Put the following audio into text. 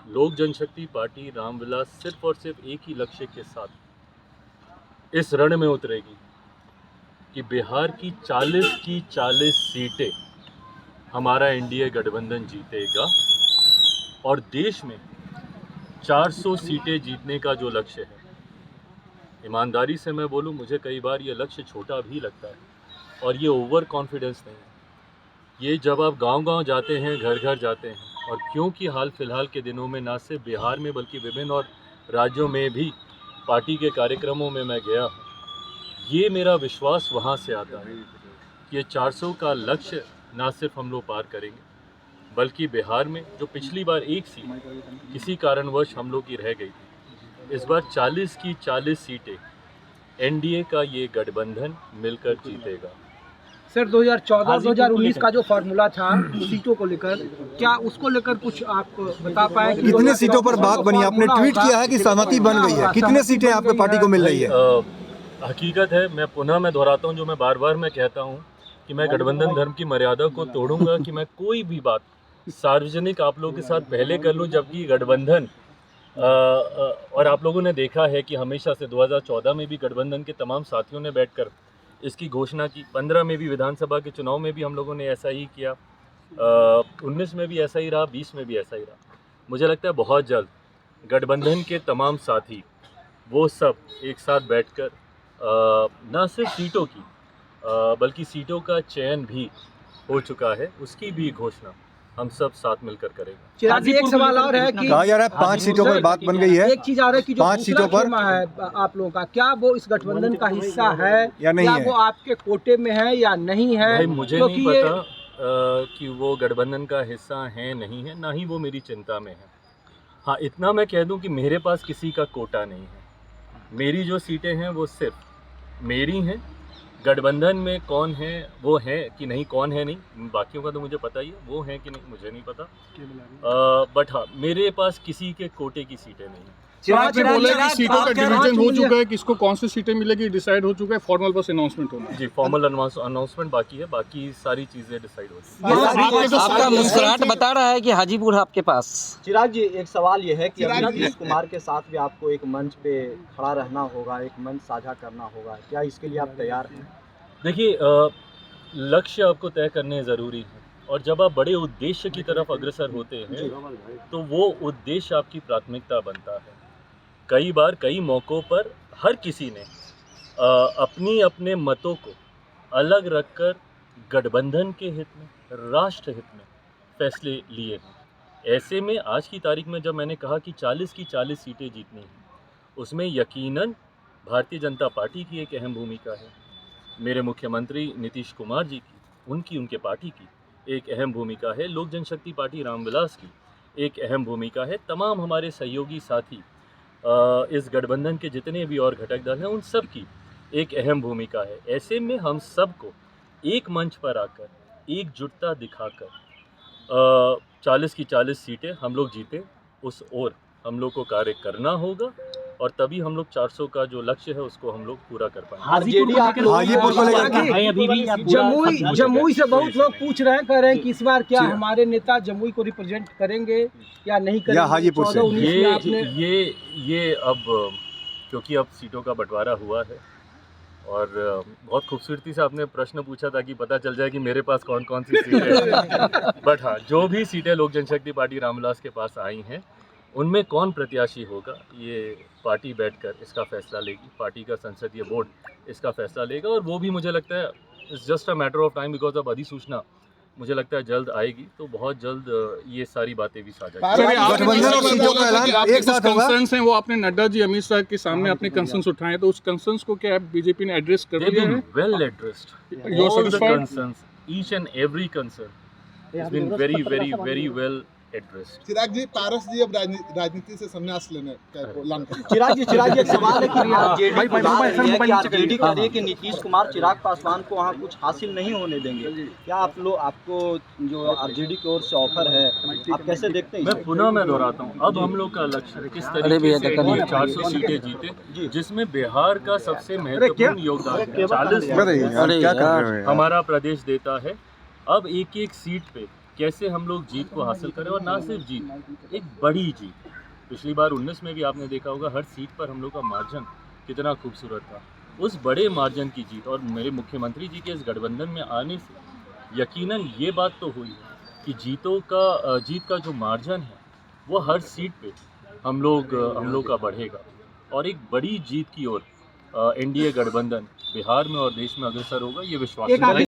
लोक जनशक्ति पार्टी रामविलास सिर्फ और सिर्फ एक ही लक्ष्य के साथ इस रण में उतरेगी कि बिहार की 40 सीटें हमारा एनडीए गठबंधन जीतेगा और देश में 400 सीटें जीतने का जो लक्ष्य है, ईमानदारी से मैं बोलूं, मुझे कई बार ये लक्ष्य छोटा भी लगता है और ये ओवर कॉन्फिडेंस नहीं है। ये जब आप गांव-गांव जाते हैं, घर घर जाते हैं, और क्योंकि हाल फिलहाल के दिनों में ना सिर्फ बिहार में बल्कि विभिन्न और राज्यों में भी पार्टी के कार्यक्रमों में मैं गया हूँ, ये मेरा विश्वास वहाँ से आता है कि ये 400 का लक्ष्य ना सिर्फ हम लोग पार करेंगे बल्कि बिहार में जो पिछली बार एक सीट किसी कारणवश हम लोग की रह गई थी, इस बार 40 की 40 सीटें एनडीए का ये गठबंधन मिलकर जीतेगा। सर 2014-2019 का जो फार्मूला था सीटों को लेकर, क्या उसको लेकर कुछ आप बता पाए? कितने सीटों पर बात बनी? आपने ट्वीट किया है कि सहमति बन गई है, कितने सीटें आपके पार्टी को मिल रही है? हकीकत है, मैं दोहराता हूँ जो मैं बार बार कहता हूँ कि मैं गठबंधन धर्म की मर्यादा को तोड़ूंगा कि मैं कोई भी बात सार्वजनिक आप लोगों के साथ पहले कर लूँ, जबकि गठबंधन और आप लोगों ने देखा है कि हमेशा से 2014 में भी गठबंधन के तमाम साथियों ने बैठकर इसकी घोषणा की, 15 में भी विधानसभा के चुनाव में भी हम लोगों ने ऐसा ही किया, 19 में भी ऐसा ही रहा, 20 में भी ऐसा ही रहा। मुझे लगता है बहुत जल्द गठबंधन के तमाम साथी वो सब एक साथ बैठकर न सिर्फ सीटों की बल्कि सीटों का चयन भी हो चुका है, उसकी भी घोषणा हम सब साथ मिलकर करेंगे। चिराग जी, एक सवाल और है कि कहा जा रहा है 5 सीटों पर बात बन गई है। एक चीज आ रहा है कि जो 5 सीटों पर है आप लोगों का, क्या वो इस गठबंधन का हिस्सा है या नहीं है? वो आपके कोटे में है या नहीं है? भाई मुझे नहीं पता कि वो गठबंधन का हिस्सा है नहीं है, ना ही वो मेरी चिंता में है। हाँ, इतना मैं कह दूं कि मेरे पास किसी का कोटा नहीं है। मेरी जो सीटें हैं वो सिर्फ मेरी हैं। गठबंधन में कौन है वो है कि नहीं, कौन है नहीं, बाकियों का तो मुझे पता ही है, वो है कि नहीं मुझे नहीं पता। बट हाँ, मेरे पास किसी के कोटे की सीटें नहीं हैं। चिराग जी बोले कि सीटों का डिवीजन हो चुका है, किसको कौन सी सीटें मिलेगी डिसाइड हो चुका है, फॉर्मल बस अनाउंसमेंट होना है। जी, फॉर्मल अनाउंसमेंट बाकी है, बाकी सारी चीज़ें डिसाइड हो चुकी हैं। आपका मुस्कुराहट बता रहा है कि हाजीपुर आपके पास। चिराग जी, एक सवाल ये है कि अभी नीतीश कुमार के साथ भी आपको एक मंच पे खड़ा रहना होगा, एक मंच साझा करना होगा, क्या इसके लिए आप तैयार हैं? देखिए, लक्ष्य आपको तय करने ज़रूरी है और जब आप बड़े उद्देश्य की तरफ अग्रसर होते हैं तो वो उद्देश्य आपकी प्राथमिकता बनता है। कई बार कई मौक़ों पर हर किसी ने अपने मतों को अलग रखकर गठबंधन के हित में, राष्ट्र हित में फैसले लिए हैं। ऐसे में आज की तारीख में जब मैंने कहा कि 40 की 40 सीटें जीतनी हैं, उसमें यकीनन भारतीय जनता पार्टी की एक अहम भूमिका है, मेरे मुख्यमंत्री नीतीश कुमार जी की, उनके पार्टी की एक अहम भूमिका है, लोक जनशक्ति पार्टी रामविलास की एक अहम भूमिका है, तमाम हमारे सहयोगी साथी इस गठबंधन के जितने भी और घटक दल हैं उन सब की एक अहम भूमिका है। ऐसे में हम सबको एक मंच पर आकर एकजुटता दिखाकर 40 की 40 सीटें हम लोग जीते, उस ओर हम लोग को कार्य करना होगा और तभी हम लोग 400 का जो लक्ष्य है उसको हम लोग पूरा कर पाएंगे। जमुई से बहुत लोग पूछ रहे हैं, कह रहे हैं कि इस बार क्या हमारे नेता जमुई को रिप्रेजेंट करेंगे या नहीं करेंगे? या हाजीपुर से ये अब क्योंकि अब सीटों का बंटवारा हुआ है और बहुत खूबसूरती से आपने प्रश्न पूछा ताकि पता चल जाए कि मेरे पास कौन कौन सी सीटें हैं। बट हाँ, जो भी सीटें लोक जनशक्ति पार्टी रामविलास के पास आई हैं उनमें कौन प्रत्याशी होगा ये पार्टी बैठकर इसका फैसला लेगी, पार्टी का संसदीय बोर्ड इसका फैसला लेगा और वो भी मुझे लगता है it's just a matter of time, because अब अधिसूचना मुझे लगता है जल्द आएगी, तो बहुत जल्द ये सारी बातें भी साझा कंसर्न्स हैं वो आपने नड्डा जी, अमित शाह के सामने अपने कंसर्न्स उठाए, तो उस कंसर्न्स को क्या बीजेपी ने एड्रेस कर दिया है? Well addressed, all the concerns, each and every concern has been very very very well addressed. Chirag ji, Paras ji अब राजनीति से संन्यास लेने का ऐलान कर। चिराग जी एक सवाल है कि आरजेडी कह रही है कि नीतीश कुमार चिराग पासवान को वहाँ कुछ हासिल नहीं होने देंगे, क्या आपको जो आरजेडी की ओर से ऑफर है आप कैसे देखते हैं? मैं दोहराता हूँ, अब हम लोग का लक्ष्य किस तरीके से 400 सीटें जीते, जिसमें बिहार का सबसे महत्वपूर्ण योगदान 40 हमारा प्रदेश देता है। अब एक एक सीट पे कैसे हम लोग जीत को हासिल करें, और ना सिर्फ जीत, एक बड़ी जीत। पिछली बार 19 में भी आपने देखा होगा हर सीट पर हम लोग का मार्जिन कितना खूबसूरत था। उस बड़े मार्जिन की जीत और मेरे मुख्यमंत्री जी के इस गठबंधन में आने से यकीनन ये बात तो हुई है कि जीत का जो मार्जिन है वो हर सीट पे हम लोग का बढ़ेगा, और एक बड़ी जीत की ओर एनडीए गठबंधन बिहार में और देश में अग्रसर होगा, ये विश्वास है।